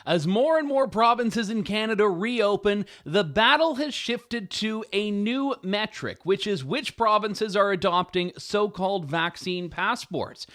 As more and more provinces in Canada reopen, the battle has shifted to a new metric, which is which provinces are adopting so-called vaccine passports.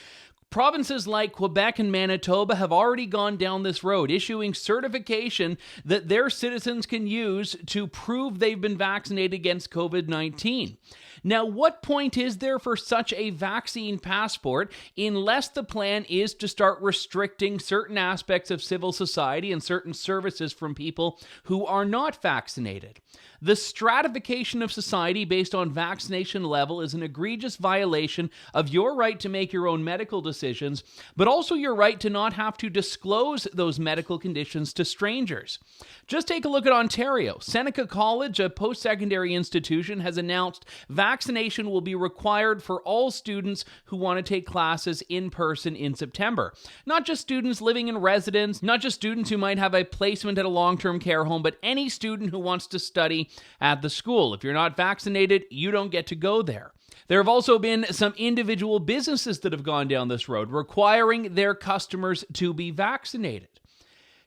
Provinces like Quebec and Manitoba have already gone down this road, issuing certification that their citizens can use to prove they've been vaccinated against COVID-19. Now, what point is there for such a vaccine passport unless the plan is to start restricting certain aspects of civil society and certain services from people who are not vaccinated? The stratification of society based on vaccination level is an egregious violation of your right to make your own medical decisions, but also your right to not have to disclose those medical conditions to strangers. Just take a look at Ontario. Seneca College, a post-secondary institution, has announced vaccination will be required for all students who want to take classes in person in September. Not just students living in residence, not just students who might have a placement at a long-term care home, but any student who wants to study at the school. If you're not vaccinated, you don't get to go there. There have also been some individual businesses that have gone down this road, requiring their customers to be vaccinated.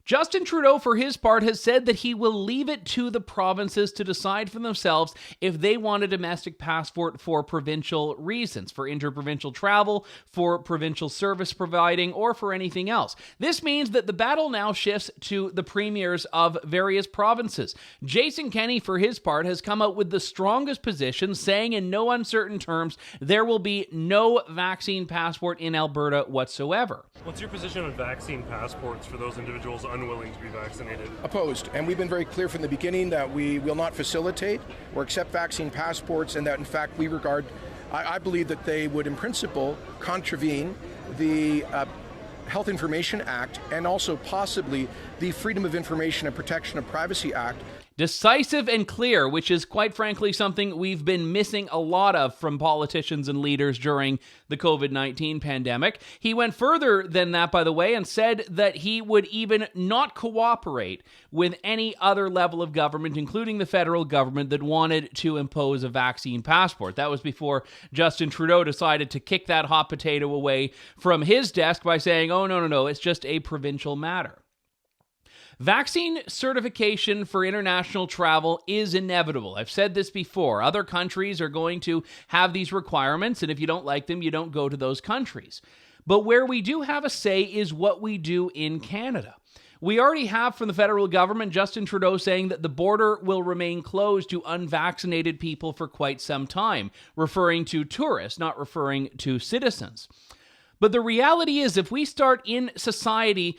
Justin Trudeau, for his part, has said that he will leave it to the provinces to decide for themselves if they want a domestic passport for provincial reasons, for interprovincial travel, for provincial service providing, or for anything else. This means that the battle now shifts to the premiers of various provinces. Jason Kenney, for his part, has come out with the strongest position, saying in no uncertain terms there will be no vaccine passport in Alberta whatsoever. What's your position on vaccine passports for those individuals unwilling to be vaccinated? Opposed. And we've been very clear from the beginning that we will not facilitate or accept vaccine passports, and that in fact we regard, I believe that they would in principle contravene the Health Information Act and also possibly the Freedom of Information and Protection of Privacy Act. Decisive and clear, which is quite frankly something we've been missing a lot of from politicians and leaders during the COVID-19 pandemic. He went further than that, by the way, and said that he would even not cooperate with any other level of government, including the federal government, that wanted to impose a vaccine passport. That was before Justin Trudeau decided to kick that hot potato away from his desk by saying, oh, no, it's just a provincial matter. Vaccine certification for international travel is inevitable. I've said this before. Other countries are going to have these requirements, and if you don't like them, you don't go to those countries. But where we do have a say is what we do in Canada. We already have from the federal government Justin Trudeau saying that the border will remain closed to unvaccinated people for quite some time, referring to tourists, not referring to citizens. But the reality is, if we start in society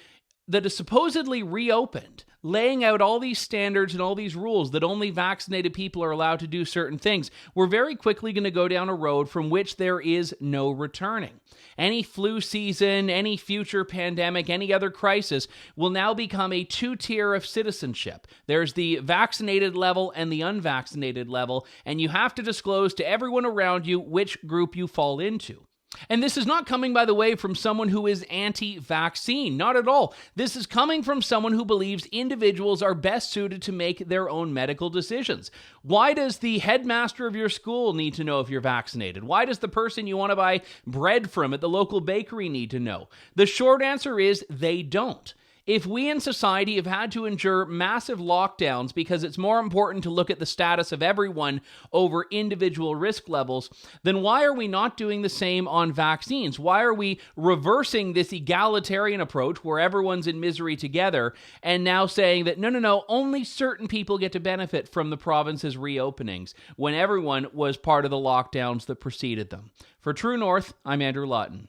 that is supposedly reopened, laying out all these standards and all these rules that only vaccinated people are allowed to do certain things, we're very quickly going to go down a road from which there is no returning. Any flu season, any future pandemic, any other crisis will now become a two-tier of citizenship. There's the vaccinated level and the unvaccinated level, and you have to disclose to everyone around you which group you fall into. And this is not coming, by the way, from someone who is anti-vaccine. Not at all. This is coming from someone who believes individuals are best suited to make their own medical decisions. Why does the headmaster of your school need to know if you're vaccinated? Why does the person you want to buy bread from at the local bakery need to know? The short answer is they don't. If we in society have had to endure massive lockdowns because it's more important to look at the status of everyone over individual risk levels, then why are we not doing the same on vaccines? Why are we reversing this egalitarian approach where everyone's in misery together and now saying that no, only certain people get to benefit from the province's reopenings when everyone was part of the lockdowns that preceded them? For True North, I'm Andrew Lawton.